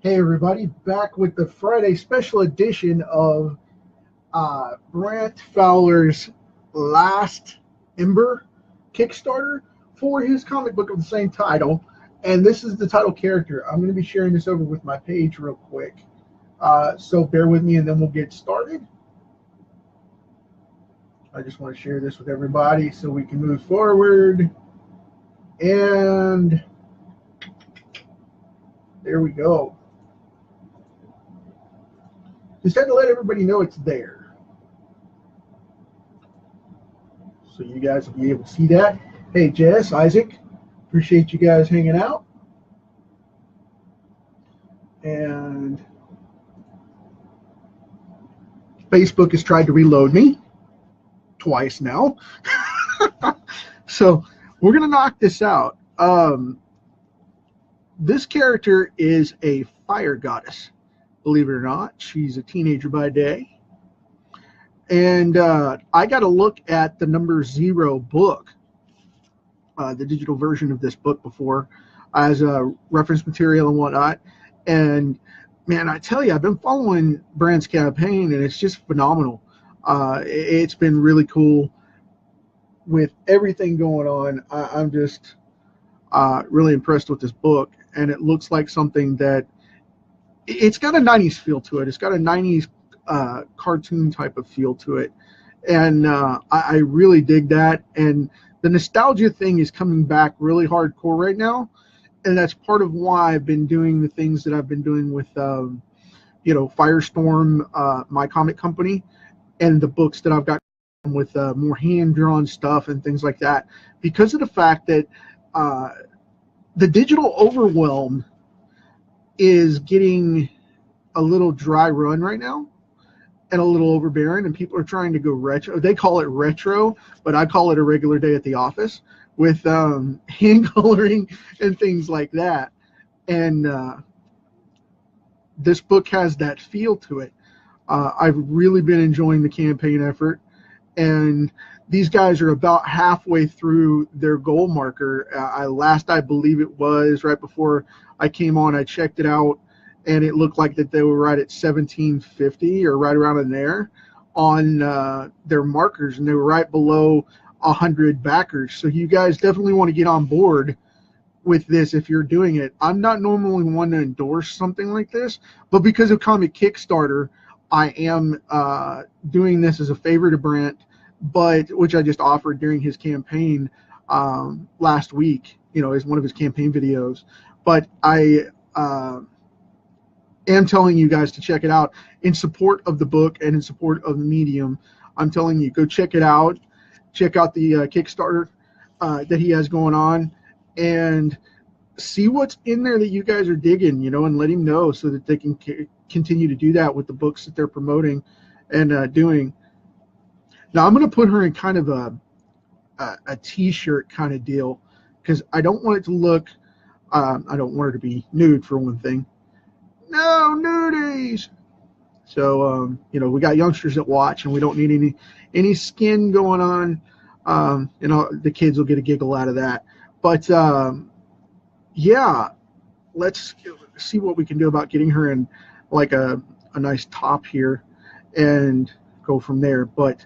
Hey everybody, back with the Friday special edition of Brant Fowler's Last Ember Kickstarter for his comic book of the same title. And this is the title character. I'm going to be sharing this over with my page real quick. So bear with me and then we'll get started. I just want to share this with everybody so we can move forward. And there we go. Just had to let everybody know it's there. So you guys will be able to see that. Hey, Jess, Isaac, appreciate you guys hanging out. And Facebook has tried to reload me twice now. So we're going to knock this out. This character is a fire goddess. Believe it or not, she's a teenager by day. And I got to look at the number 0 book, the digital version of this book before, as a reference material and whatnot. And man, I tell you, I've been following Brand's campaign, and it's just phenomenal. It's been really cool with everything going on. I'm just really impressed with this book, and it looks like something that it's got a 90s feel to it. It's got a 90s cartoon type of feel to it. And I really dig that. And the nostalgia thing is coming back really hardcore right now. And that's part of why I've been doing the things that I've been doing with, Firestorm, my comic company, and the books that I've got with more hand-drawn stuff and things like that. Because of the fact that the digital overwhelm is getting a little dry run right now and a little overbearing, and people are trying to go retro. They call it retro, but I call it a regular day at the office with hand coloring and things like that. And this book has that feel to it. I've really been enjoying the campaign effort, and these guys are about halfway through their goal marker. I believe it was right before I came on, I checked it out, and it looked like that they were right at 1750 or right around in there on their markers, and they were right below 100 backers. So you guys definitely want to get on board with this if you're doing it. I'm not normally one to endorse something like this, but because of Comic Kickstarter, I am doing this as a favor to Brent, which I just offered during his campaign last week, as one of his campaign videos. But I am telling you guys to check it out in support of the book and in support of the medium. I'm telling you, go check it out. Check out the Kickstarter that he has going on, and see what's in there that you guys are digging, and let him know so that they can continue to do that with the books that they're promoting and doing. Now I'm going to put her in kind of a t-shirt kind of deal, because I don't want it to look, I don't want her to be nude, for one thing. No nudies. So we got youngsters that watch, and we don't need any skin going on. The kids will get a giggle out of that. But yeah, let's see what we can do about getting her in like a nice top here and go from there. But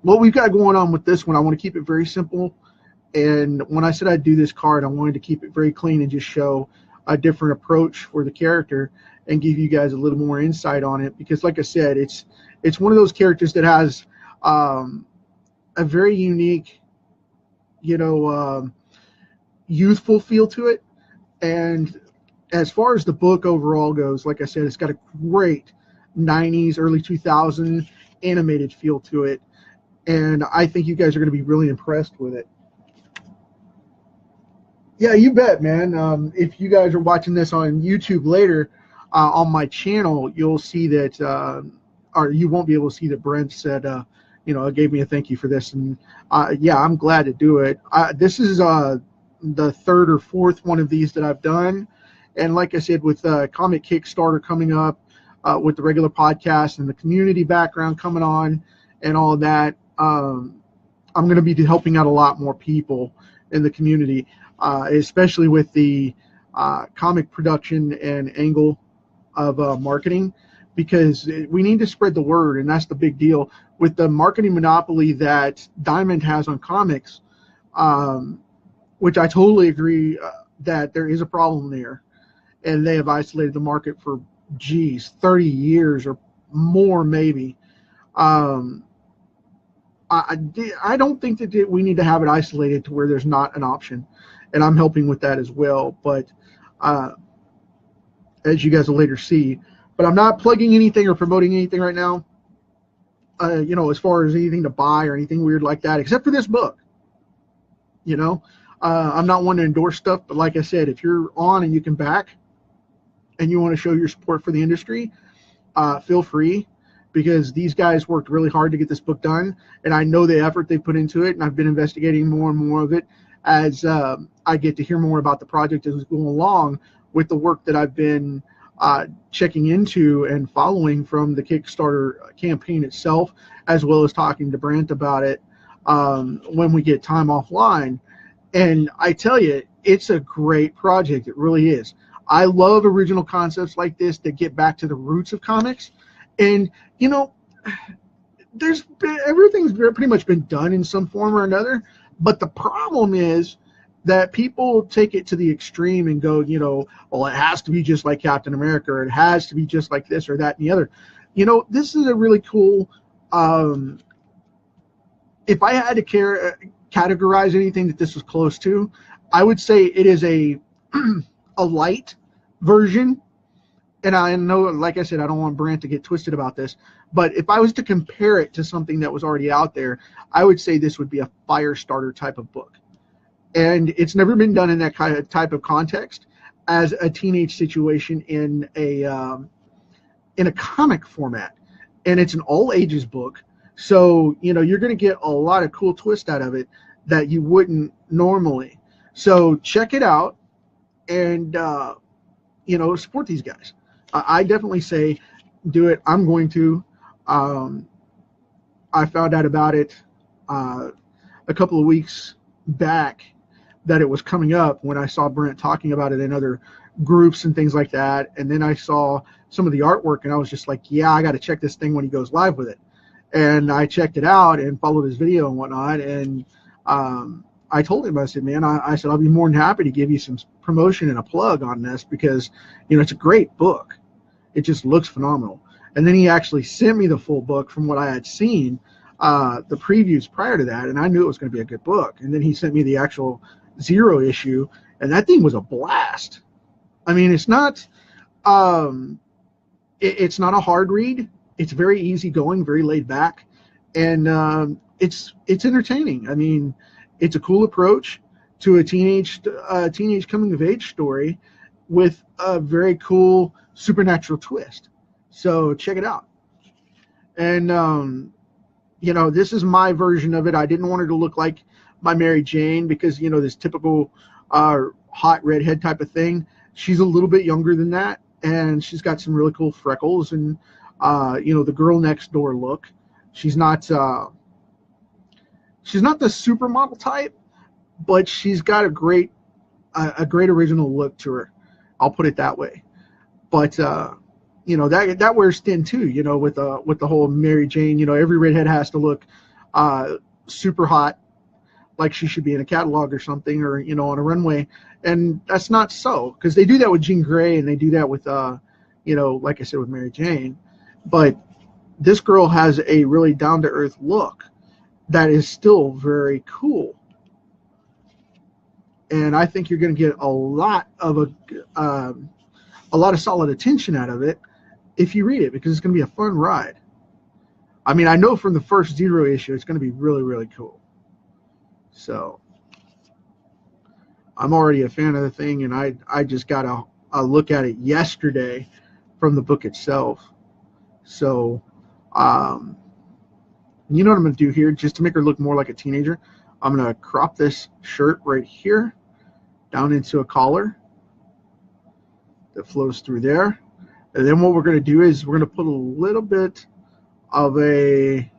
what we've got going on with this one, I want to keep it very simple. And when I said I'd do this card, I wanted to keep it very clean and just show a different approach for the character and give you guys a little more insight on it. Because like I said, it's one of those characters that has a very unique, youthful feel to it. And as far as the book overall goes, like I said, it's got a great 90s, early 2000s animated feel to it. And I think you guys are going to be really impressed with it. Yeah, you bet, man. If you guys are watching this on YouTube later, on my channel, you'll see that, or you won't be able to see that Brent said, gave me a thank you for this. And yeah, I'm glad to do it. This is the 3rd or 4th one of these that I've done. And like I said, with Comic Kickstarter coming up, with the regular podcast and the community background coming on and all of that, I'm going to be helping out a lot more people in the community, especially with the comic production and angle of marketing, because we need to spread the word, and that's the big deal with the marketing monopoly that Diamond has on comics, which I totally agree that there is a problem there, and they have isolated the market for 30 years or more maybe. I don't think that we need to have it isolated to where there's not an option, and I'm helping with that as well. But as you guys will later see, but I'm not plugging anything or promoting anything right now. As far as anything to buy or anything weird like that, except for this book. I'm not one to endorse stuff, but like I said, if you're on and you can back, and you want to show your support for the industry, feel free. Because these guys worked really hard to get this book done, and I know the effort they put into it, and I've been investigating more and more of it as I get to hear more about the project as we go along with the work that I've been checking into and following from the Kickstarter campaign itself, as well as talking to Brant about it when we get time offline. And I tell you, it's a great project. It really is. I love original concepts like this that get back to the roots of comics. And everything's pretty much been done in some form or another, but the problem is that people take it to the extreme and go, well, it has to be just like Captain America, or it has to be just like this or that and the other. This is a really cool, if I had to categorize anything that this was close to, I would say it is a light version. And I know, like I said, I don't want Brant to get twisted about this, but if I was to compare it to something that was already out there, I would say this would be a fire starter type of book. And it's never been done in that kind of type of context as a teenage situation in a comic format. And it's an all ages book. So, you're going to get a lot of cool twists out of it that you wouldn't normally. So check it out and, support these guys. I definitely say do it. I'm going to. I found out about it a couple of weeks back that it was coming up when I saw Brent talking about it in other groups and things like that. And then I saw some of the artwork, and I was just like, yeah, I got to check this thing when he goes live with it. And I checked it out and followed his video and whatnot. And I told him, I said, man, I said, I'll be more than happy to give you some promotion and a plug on this because, it's a great book. It just looks phenomenal. And then he actually sent me the full book from what I had seen, the previews prior to that, and I knew it was going to be a good book. And then he sent me the actual 0 issue, and that thing was a blast. I mean, it's not it's not a hard read. It's very easygoing, very laid back, and it's entertaining. I mean, it's a cool approach to a teenage coming of age story with a very cool supernatural twist. So check it out. And this is my version of it. I didn't want her to look like my Mary Jane because this typical hot redhead type of thing. She's a little bit younger than that, and she's got some really cool freckles and the girl next door look. She's not the supermodel type, but she's got a great original look to her. I'll put it that way. But that wears thin too. With the whole Mary Jane. Every redhead has to look super hot, like she should be in a catalog or something, or on a runway. And that's not so, because they do that with Jean Grey and they do that with like I said, with Mary Jane. But this girl has a really down to earth look that is still very cool. And I think you're going to get a lot of solid attention out of it if you read it, because it's going to be a fun ride. I mean, I know from the first 0 issue, it's going to be really, really cool. So I'm already a fan of the thing, and I just got a look at it yesterday from the book itself. So, what I'm going to do here, just to make her look more like a teenager, I'm going to crop this shirt right here down into a collar that flows through there. And then what we're going to do is we're going to put a little bit of a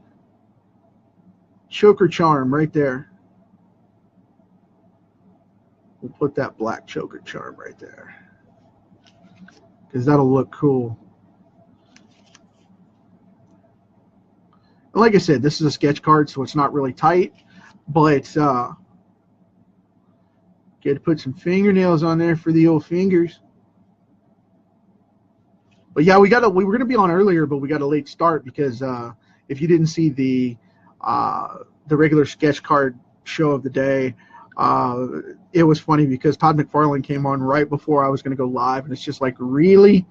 choker charm right there. We'll put that black choker charm right there, because that'll look cool. And like I said, this is a sketch card, so it's not really tight, but get to put some fingernails on there for the old fingers. But yeah, we were gonna be on earlier, but we got a late start because if you didn't see the regular sketch card show of the day, it was funny because Todd McFarlane came on right before I was gonna go live, and it's just like, really,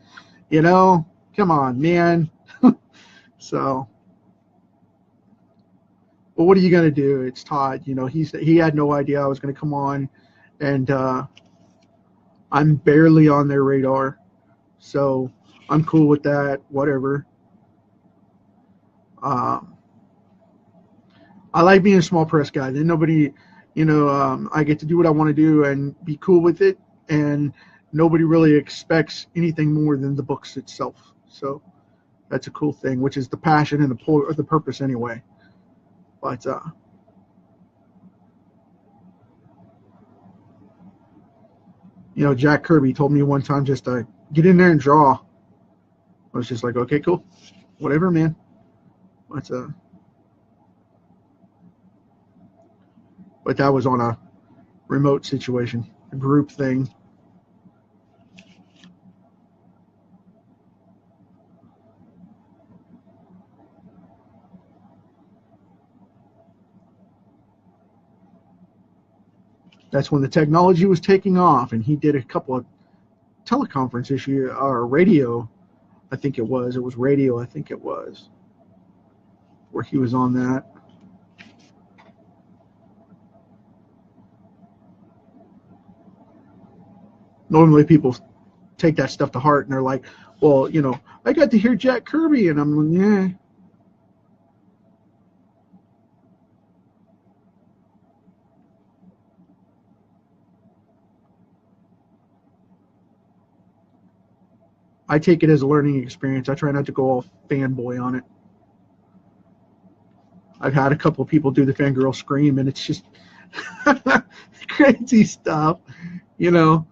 you know, come on, man. So, but what are you gonna do? It's Todd. You know, he had no idea I was gonna come on, and I'm barely on their radar, so I'm cool with that. Whatever. I like being a small press guy. Then nobody, you know, I get to do what I want to do and be cool with it, and nobody really expects anything more than the books itself. So that's a cool thing, which is the passion and the purpose anyway. But you know, Jack Kirby told me one time just to get in there and draw. I was just like, okay, cool, whatever, man. But that was on a remote situation, a group thing. That's when the technology was taking off, and he did a couple of teleconference issue or radio. I think it was radio. I think it was where he was on that. Normally people take that stuff to heart and they're like, well, you know, I got to hear Jack Kirby, and I'm like, yeah. I take it as a learning experience. I try not to go all fanboy on it. I've had a couple of people do the fangirl scream, and it's just crazy stuff. You know,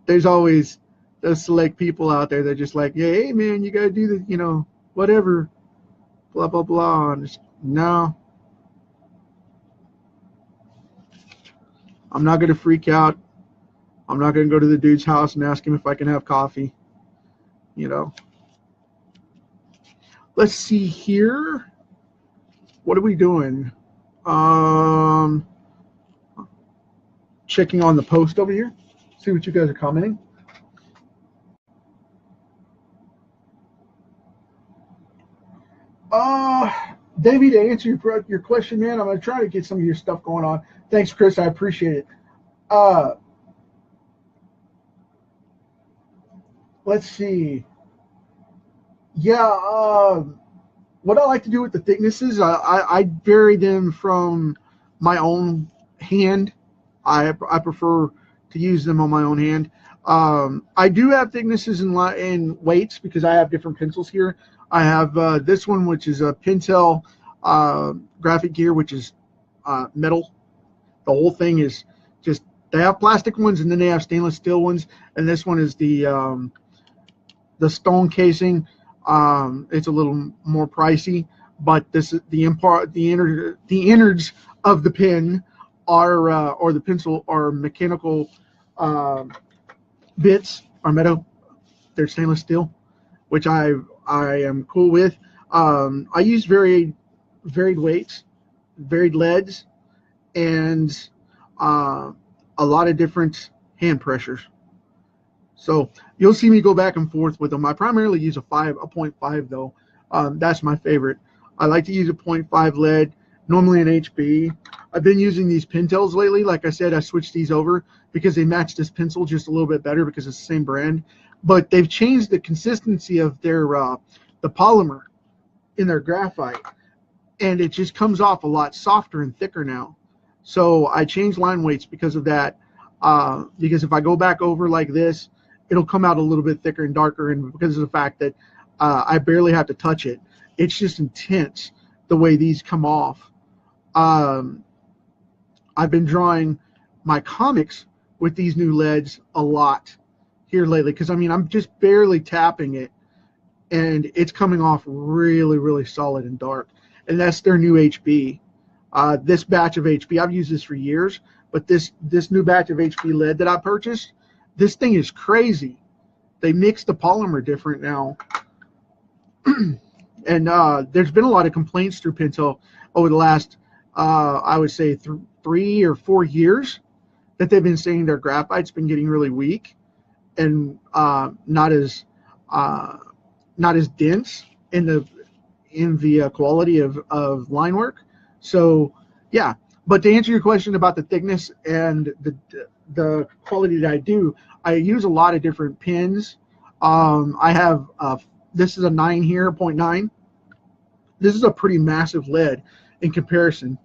there's always those select people out there that are just like, yeah, hey, man, you got to do the, you know, whatever, blah, blah, blah. And it's, no, I'm not going to freak out. I'm not going to go to the dude's house and ask him if I can have coffee. You know, let's see here. What are we doing? Checking on the post over here. See what you guys are commenting. Davey, to answer your question, man, I'm going to try to get some of your stuff going on. Thanks, Chris. I appreciate it. Let's see. Yeah, what I like to do with the thicknesses, I vary them from my own hand. I prefer to use them on my own hand. I do have thicknesses in weights because I have different pencils here. I have this one, which is a Pentel graphic gear, which is metal. The whole thing is just, they have plastic ones and then they have stainless steel ones, and this one is the stone casing. It's a little more pricey, but this is the innards of the pen are or the pencil are mechanical bits are metal. They're stainless steel, which I am cool with. I use varied weights, varied leads, and a lot of different hand pressures. So you'll see me go back and forth with them. I primarily use a 0.5 though. That's my favorite. I like to use a 0.5 lead, normally an HB. I've been using these Pentels lately. Like I said, I switched these over because they match this pencil just a little bit better because it's the same brand. But they've changed the consistency of their the polymer in their graphite, and it just comes off a lot softer and thicker now. So I changed line weights because of that. Because if I go back over like this, it'll come out a little bit thicker and darker, and because of the fact that I barely have to touch it, it's just intense the way these come off. I've been drawing my comics with these new LEDs a lot here lately, because I mean, I'm just barely tapping it and it's coming off really, really solid and dark. And that's their new HB. This batch of HB, I've used this for years, but this new batch of HB LED that I purchased, this thing is crazy. They mix the polymer different now. And there's been a lot of complaints through Pinto over the last, I would say, 3 or 4 years, that they've been saying their graphite's been getting really weak and not as dense in the quality of line work. So yeah, but to answer your question about the thickness and the quality that I do, I use a lot of different pins. I have this is a 9 here, 0.9. This is a pretty massive lead in comparison.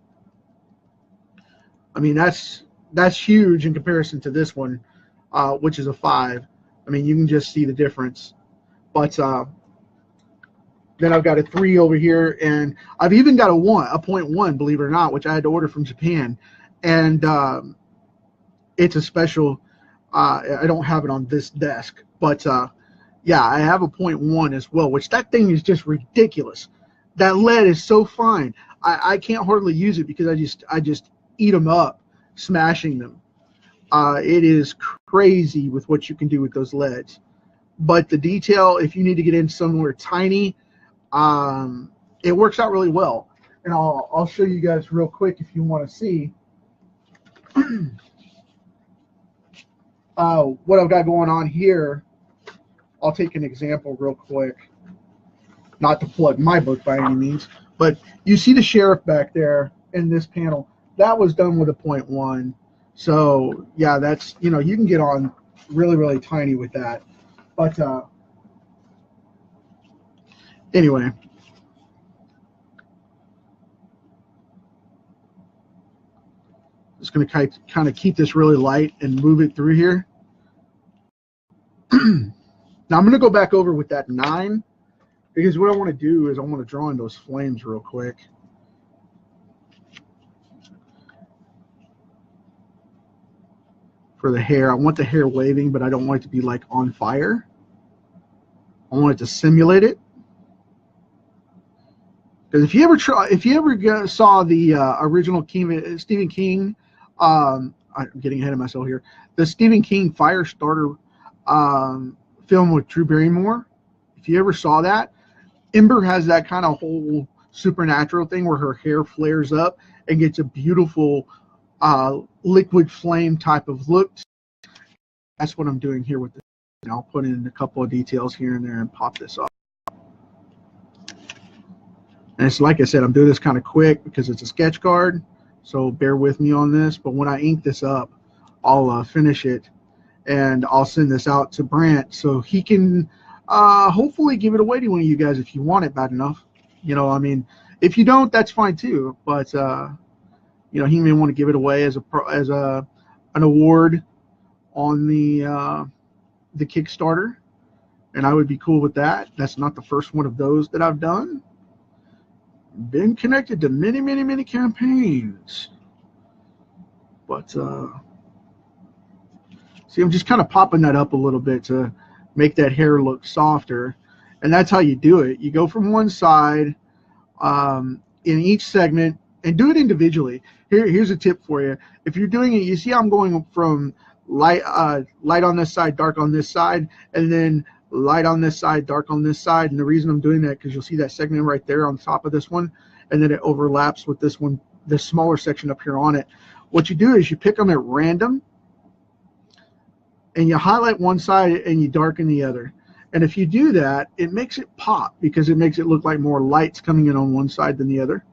I mean, that's huge in comparison to this one, which is a 5. I mean, you can just see the difference. But then I've got a 3 over here, and I've even got a 0.1, believe it or not, which I had to order from Japan. And it's a special, I don't have it on this desk, but yeah, I have a 0.1 as well, which that thing is just ridiculous. That lead is so fine. I can't hardly use it because I just eat them up, smashing them. It is crazy with what you can do with those LEDs. But the detail, if you need to get in somewhere tiny, it works out really well. And I'll show you guys real quick if you want to see what I've got going on here. I'll take an example real quick. Not to plug my book by any means, but you see the sheriff back there in this panel. That was done with a 0.1. So yeah, that's, you know, you can get on really, really tiny with that. But anyway, just going to kind of keep this really light and move it through here. Now I'm going to go back over with that 9, because what I want to do is I want to draw in those flames real quick. For the hair, I want the hair waving, but I don't want it to be like on fire. I want it to simulate it. Because if you ever saw the original Stephen King, I'm getting ahead of myself here. The Stephen King Firestarter film with Drew Barrymore. If you ever saw that, Ember has that kind of whole supernatural thing where her hair flares up and gets a beautiful liquid flame type of look. That's what I'm doing here with this. And I'll put in a couple of details here and there and pop this off. And it's like I said, I'm doing this kind of quick because it's a sketch card, so bear with me on this. But when I ink this up, I'll finish it and I'll send this out to Brant so he can hopefully give it away to one of you guys if you want it bad enough. You know, I mean, if you don't, that's fine too. But you know, he may want to give it away as an award on the Kickstarter, and I would be cool with that. That's not the first one of those that I've done. Been connected to many, many, many campaigns, but see, I'm just kind of popping that up a little bit to make that hair look softer, and that's how you do it. You go from one side in each segment and do it individually. Here's a tip for you. If you're doing it, you see I'm going from light on this side, dark on this side, and then light on this side, dark on this side. And the reason I'm doing that, because you'll see that segment right there on top of this one, and then it overlaps with this one, this smaller section up here on it. What you do is you pick them at random, and you highlight one side and you darken the other. And if you do that, it makes it pop because it makes it look like more light's coming in on one side than the other.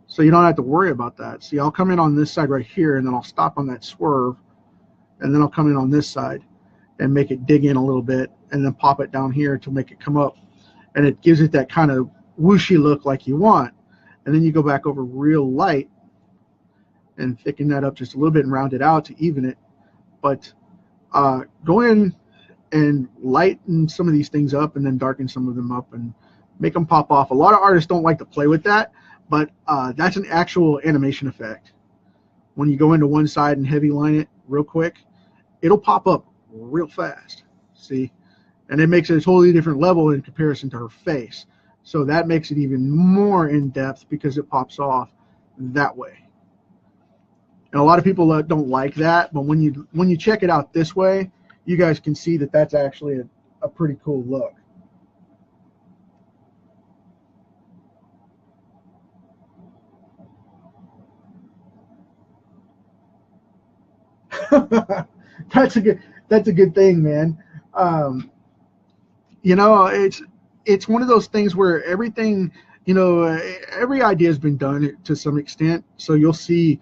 So you don't have to worry about that. See, I'll come in on this side right here, and then I'll stop on that swerve, and then I'll come in on this side and make it dig in a little bit, and then pop it down here to make it come up. And it gives it that kind of whooshy look like you want. And then you go back over real light and thicken that up just a little bit and round it out to even it. But go in and lighten some of these things up and then darken some of them up and make them pop off. A lot of artists don't like to play with that, but that's an actual animation effect. When you go into one side and heavy line it real quick, it'll pop up real fast. See? And it makes it a totally different level in comparison to her face. So that makes it even more in depth because it pops off that way. And a lot of people don't like that, but when you check it out this way, you guys can see that that's actually a pretty cool look. That's a good thing, man. Um, it's one of those things where everything, every idea has been done to some extent. So you'll see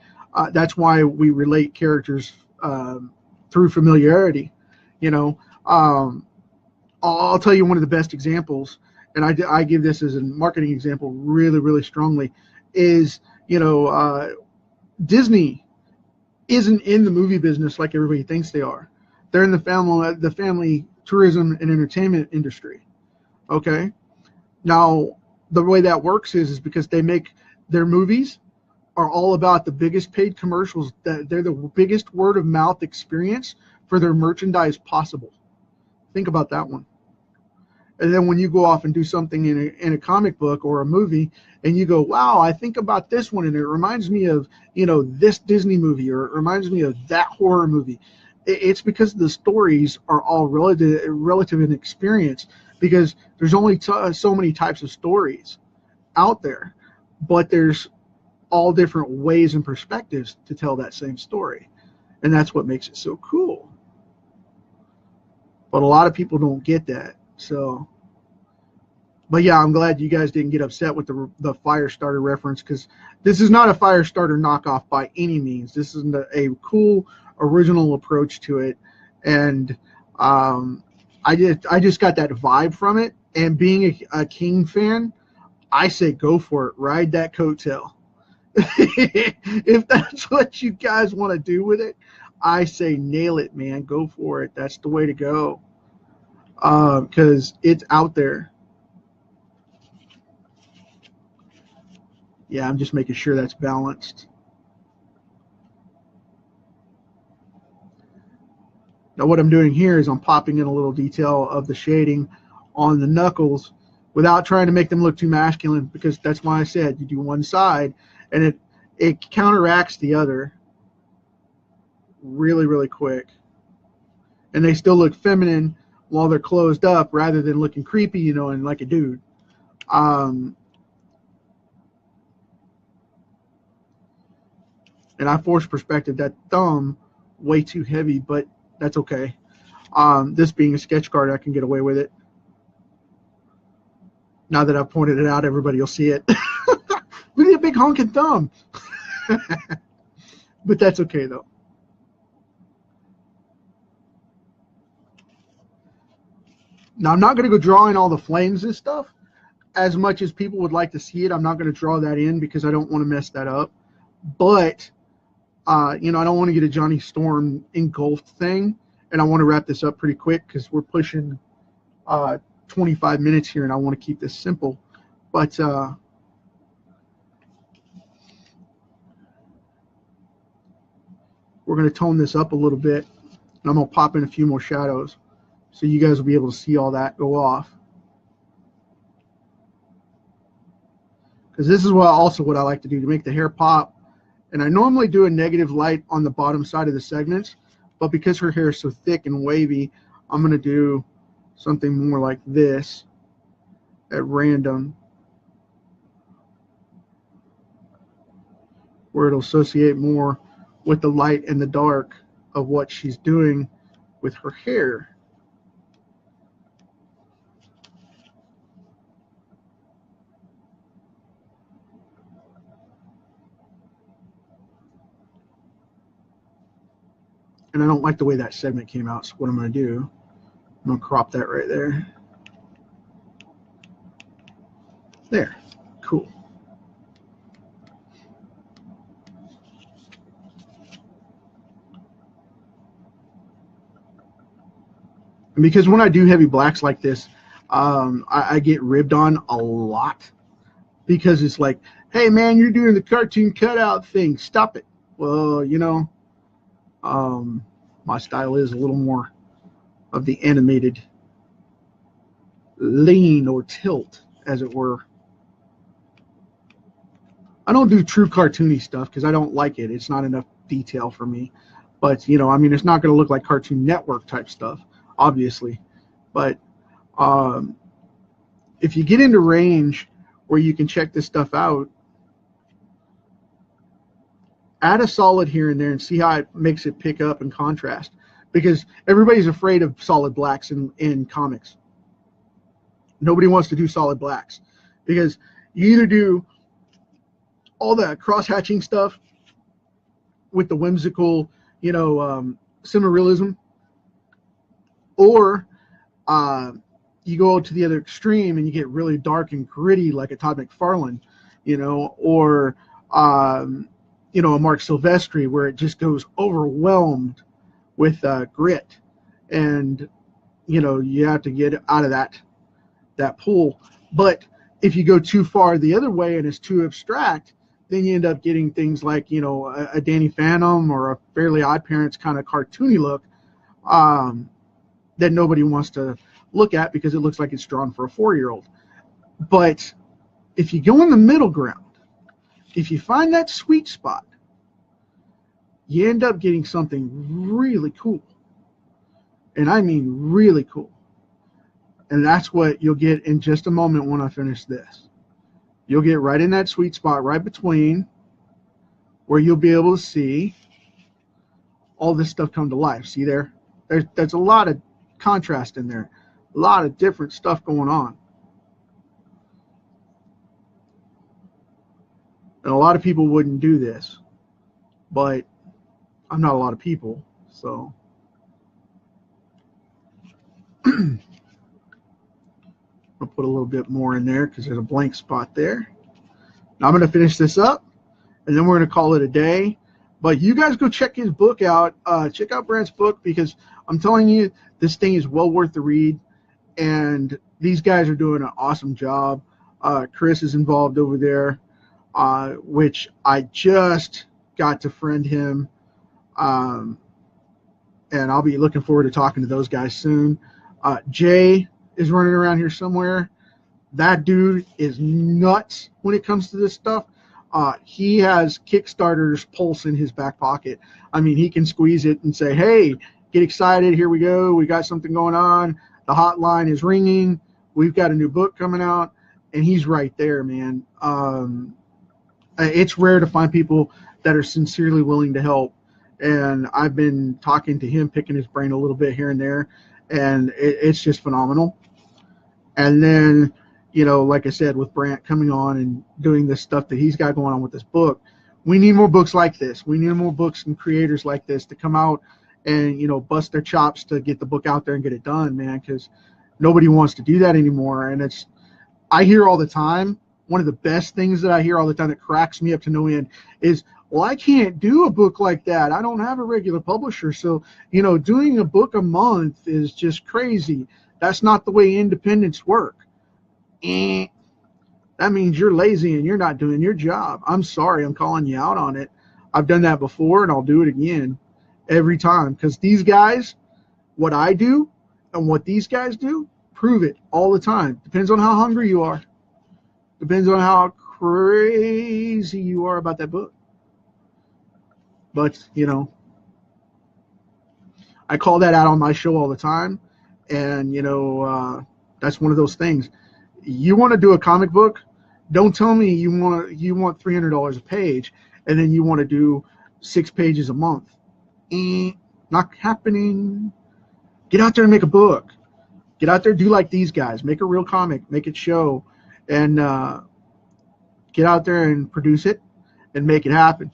that's why we relate characters through familiarity. You know, um, I'll tell you one of the best examples, and I give this as a marketing example really, really strongly, is, Disney isn't in the movie business like everybody thinks they are. They're in the family tourism and entertainment industry. Okay. Now, the way that works is because they make their movies are all about the biggest paid commercials, that they're the biggest word of mouth experience for their merchandise possible. Think about that one. And then when you go off and do something in a comic book or a movie, and you go, wow, I think about this one, and it reminds me of, this Disney movie, or it reminds me of that horror movie. It's because the stories are all relative in experience, because there's only so many types of stories out there, but there's all different ways and perspectives to tell that same story. And that's what makes it so cool. But a lot of people don't get that. So, but yeah, I'm glad you guys didn't get upset with the Firestarter reference, because this is not a Firestarter knockoff by any means. This is a cool original approach to it, and I just got that vibe from it. And being a King fan, I say go for it, ride that coattail. If that's what you guys want to do with it, I say nail it, man. Go for it. That's the way to go, because it's out there. Yeah, I'm just making sure that's balanced. Now what I'm doing here is I'm popping in a little detail of the shading on the knuckles without trying to make them look too masculine, because that's why I said you do one side and it counteracts the other really, really quick. And they still look feminine while they're closed up rather than looking creepy, and like a dude. And I forced perspective that thumb way too heavy, but that's okay. This being a sketch card, I can get away with it. Now that I've pointed it out, everybody will see it. Look at that big honking thumb. But that's okay, though. Now, I'm not going to go draw in all the flames and stuff. As much as people would like to see it, I'm not going to draw that in because I don't want to mess that up. But, I don't want to get a Johnny Storm engulfed thing. And I want to wrap this up pretty quick because we're pushing 25 minutes here, and I want to keep this simple. But we're going to tone this up a little bit, and I'm going to pop in a few more shadows so you guys will be able to see all that go off. Because this is what I like to do to make the hair pop. And I normally do a negative light on the bottom side of the segments, but because her hair is so thick and wavy, I'm going to do something more like this at random, where it'll associate more with the light and the dark of what she's doing with her hair. And I don't like the way that segment came out, so what I'm going to do, I'm going to crop that right there. There. Cool. And because when I do heavy blacks like this, I get ribbed on a lot, because it's like, hey, man, you're doing the cartoon cutout thing. Stop it. Well, My style is a little more of the animated lean or tilt, as it were. I don't do true cartoony stuff because I don't like it. It's not enough detail for me. But, you know, I mean, it's not going to look like Cartoon Network type stuff, obviously. But um, if you get into range where you can check this stuff out, add a solid here and there and see how it makes it pick up and contrast. Because everybody's afraid of solid blacks in comics. Nobody wants to do solid blacks. Because you either do all that cross-hatching stuff with the whimsical, you know, semi-realism, or you go to the other extreme and you get really dark and gritty like a Todd McFarlane, you know, or you know, a Mark Silvestri, where it just goes overwhelmed with grit, and you know, you have to get out of that pool. But if you go too far the other way and it's too abstract, then you end up getting things like, you know, a Danny Phantom or a Fairly Odd Parents kind of cartoony look that nobody wants to look at because it looks like it's drawn for a 4-year-old. But if you go in the middle ground, if you find that sweet spot, you end up getting something really cool. And I mean really cool. And that's what you'll get in just a moment when I finish this. You'll get right in that sweet spot, right between, where you'll be able to see all this stuff come to life. See there? There's a lot of contrast in there. A lot of different stuff going on. And a lot of people wouldn't do this. But I'm not a lot of people, so I'll put a little bit more in there because there's a blank spot there. Now I'm going to finish this up, and then we're going to call it a day. But you guys go check his book out. Check out Brad's book, because I'm telling you, this thing is well worth the read, and these guys are doing an awesome job. Chris is involved over there, which I just got to friend him, and I'll be looking forward to talking to those guys soon. Jay is running around here somewhere. That dude is nuts when it comes to this stuff. He has Kickstarter's pulse in his back pocket. I mean, he can squeeze it and say, hey, get excited. Here we go. We got something going on. The hotline is ringing. We've got a new book coming out. And he's right there, man. It's rare to find people that are sincerely willing to help. And I've been talking to him, picking his brain a little bit here and there. And it's just phenomenal. And then, you know, like I said, with Brant coming on and doing this stuff that he's got going on with this book, we need more books like this. We need more books and creators like this to come out and, you know, bust their chops to get the book out there and get it done, man, because nobody wants to do that anymore. And I hear all the time, one of the best things that I hear all the time that cracks me up to no end is, well, I can't do a book like that. I don't have a regular publisher. So, you know, doing a book a month is just crazy. That's not the way independents work. That means you're lazy and you're not doing your job. I'm sorry, I'm calling you out on it. I've done that before, and I'll do it again every time, because these guys, what I do and what these guys do, prove it all the time. Depends on how hungry you are. Depends on how crazy you are about that book. But, you know, I call that out on my show all the time. And, you know, that's one of those things. You want to do a comic book, don't tell me you want $300 a page and then you want to do 6 pages a month. Not happening. Get out there and make a book. Get out there, do like these guys. Make a real comic. Make it show. And get out there and produce it and make it happen.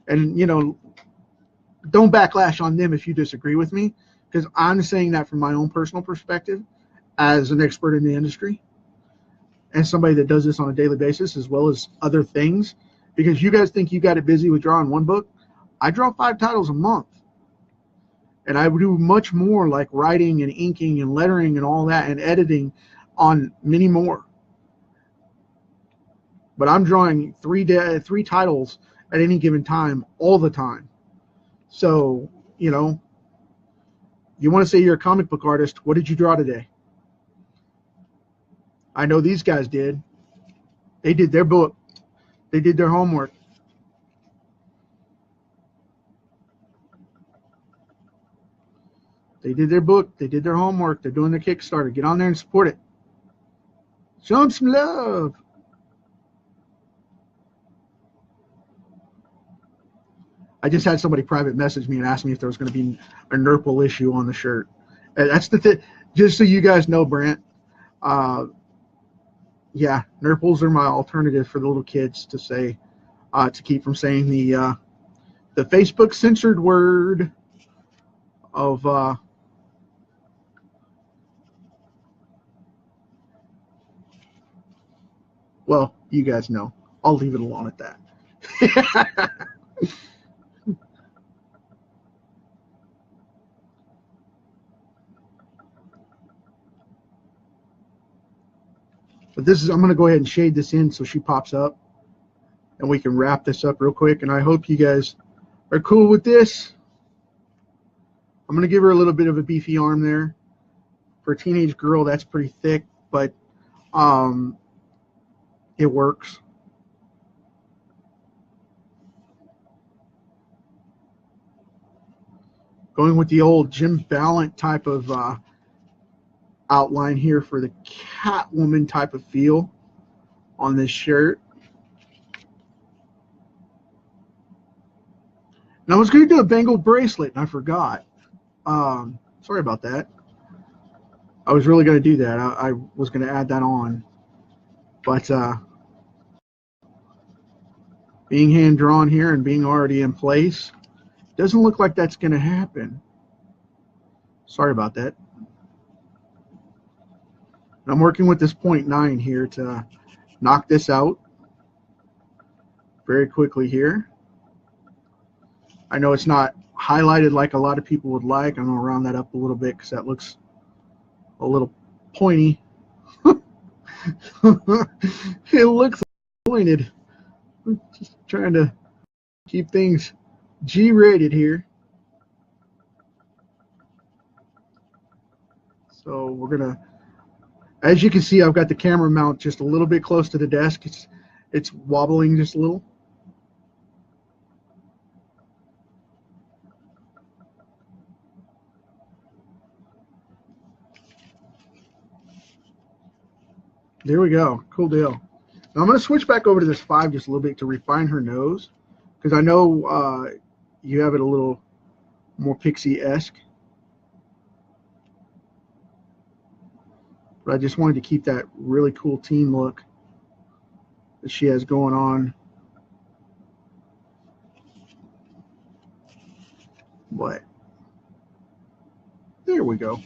And, you know, don't backlash on them if you disagree with me, because I'm saying that from my own personal perspective as an expert in the industry and somebody that does this on a daily basis as well as other things. Because you guys think you got it busy with drawing one book. I draw 5 titles a month. And I do much more, like writing and inking and lettering and all that and editing on many more. But I'm drawing 3 titles at any given time, all the time. So, you know, You want to say you're a comic book artist, what did you draw today? I know these guys did. They did their book. They did their homework. They did their book. They did their homework. They're doing their Kickstarter. Get on there and support it. Show them some love. I just had somebody private message me and ask me if there was going to be a Nurple issue on the shirt. And that's the thing. Just so you guys know, Brant. Yeah, Nurples are my alternative for the little kids to say, to keep from saying the Facebook censored word of well, you guys know. I'll leave it alone at that. But this is, I'm going to go ahead and shade this in so she pops up and we can wrap this up real quick. And I hope you guys are cool with this. I'm going to give her a little bit of a beefy arm there. For a teenage girl, that's pretty thick, but it works. Going with the old Jim Ballant type of outline here for the Catwoman type of feel on this shirt. And I was going to do a bangled bracelet, and I forgot. Sorry about that. I was really going to do that. I was going to add that on. But being hand-drawn here and being already in place, doesn't look like that's going to happen. Sorry about that. I'm working with this 0.9 here to knock this out very quickly here. I know it's not highlighted like a lot of people would like. I'm going to round that up a little bit because that looks a little pointy. It looks pointed. I'm just trying to keep things G-rated here. So we're going to, as you can see, I've got the camera mount just a little bit close to the desk. It's wobbling just a little. There we go. Cool deal. Now I'm going to switch back over to this 5 just a little bit to refine her nose, because I know you have it a little more pixie-esque. But I just wanted to keep that really cool teen look that she has going on. But there we go.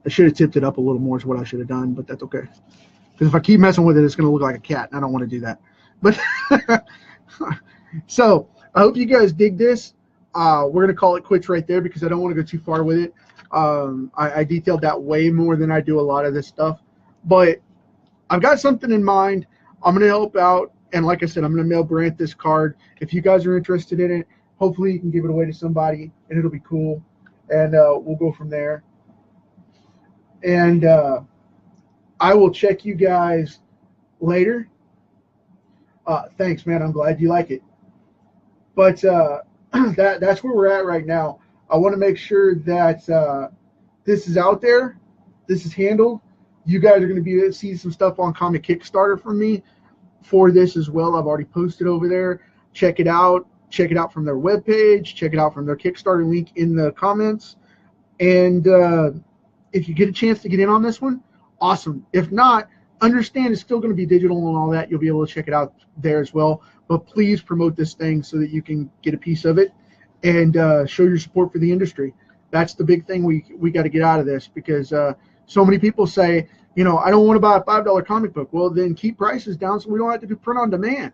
I should have tipped it up a little more is what I should have done, but that's okay. Because if I keep messing with it, it's going to look like a cat, and I don't want to do that. But so I hope you guys dig this. We're going to call it quits right there because I don't want to go too far with it. I detailed that way more than I do a lot of this stuff. But I've got something in mind. I'm going to help out. And like I said, I'm going to mail Brant this card. If you guys are interested in it, hopefully you can give it away to somebody, and it'll be cool. And we'll go from there. And I will check you guys later. Thanks, man. I'm glad you like it. But that's where we're at right now. I want to make sure that this is out there. This is handled. You guys are going to be able to see some stuff on Comic Kickstarter from me for this as well. I've already posted over there. Check it out. Check it out from their webpage. Check it out from their Kickstarter link in the comments. And if you get a chance to get in on this one, awesome. If not, understand it's still going to be digital and all that. You'll be able to check it out there as well. But please promote this thing so that you can get a piece of it and show your support for the industry. That's the big thing we got to get out of this, because so many people say, you know, I don't want to buy a $5 comic book. Well, then keep prices down so we don't have to do print on demand.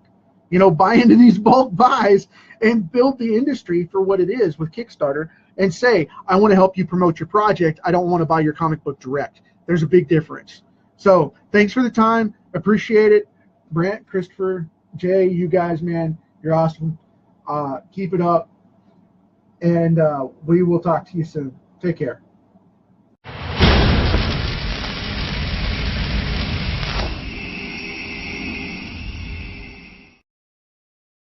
You know, buy into these bulk buys and build the industry for what it is with Kickstarter, and say, I want to help you promote your project. I don't want to buy your comic book direct. There's a big difference. So thanks for the time. Appreciate it. Brant, Christopher, Jay, you guys, man, you're awesome. Keep it up. And we will talk to you soon. Take care.